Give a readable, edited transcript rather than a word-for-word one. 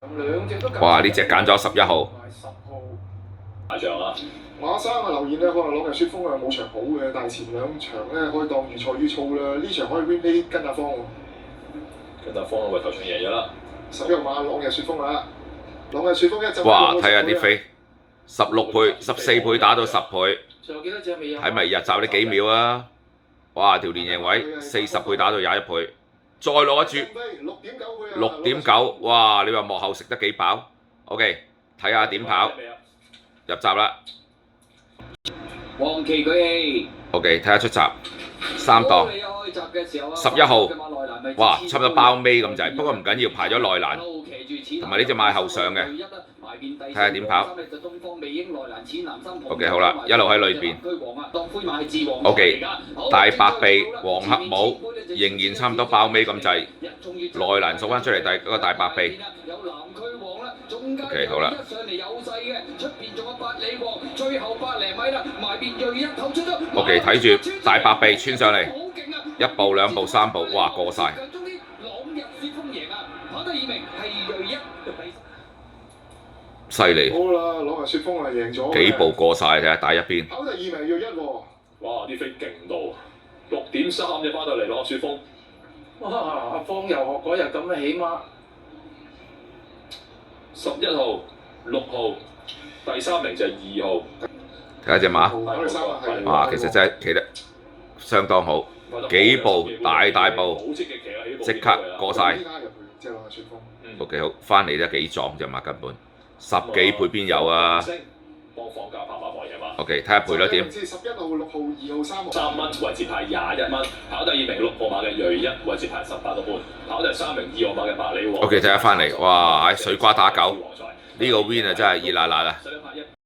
哇！呢隻揀咗11號。大獎啦！馬生啊留言咧，可能朗日雪峰啊冇場好嘅，但係前兩場咧可以當預賽預操啦。呢場可以 win play 跟阿方喎。跟阿方個頭場贏咗啦。11號馬朗日雪峰啊！朗日雪峰一陣。哇！睇下啲飛，16倍、14倍打到10倍，仲有幾多隻未有？睇咪日集呢幾秒啊！哇！條連贏位40倍打到21倍，再攞一注6.9，哇！你話幕後食得幾飽 ？OK， 睇下點跑，入閘啦。黃旗舉起。OK， 睇下出閘3檔，11號，哇，差唔多包尾咁滯，不過唔緊要，排咗內欄，同埋呢隻馬後上嘅，睇下點跑。OK， 好啦，一路喺裏邊。OK， 大白鼻、黃黑帽仍然差唔多包尾咁滯，內欄數翻出嚟第嗰個大白鼻。OK， 好啦。OK， 睇住大白鼻穿上嚟，1步、2步、3步，哇過晒。犀利。好啦，朗日雪峰啊贏咗。幾步過晒，睇下打一邊。跑第2名要1喎。哇！啲飛勁到6.3就翻到嚟朗日雪峰。哇！阿方又學嗰日咁嘅，起碼11號、6號，第3名就係2號。睇下隻馬，哇，其實真係企得相當好，幾步大步，即刻過晒。OK， 好，翻嚟都幾壯隻馬根本，10幾倍邊有啊？OK， 睇下賠率點。11號、6號、2號、3號。3蚊，位置排21蚊，跑第2名6號馬嘅瑞一，位置排18個半，跑第3名2號馬嘅百里王。OK， 睇下翻嚟，哇，水瓜打狗，呢個 win 啊真係熱辣辣啊！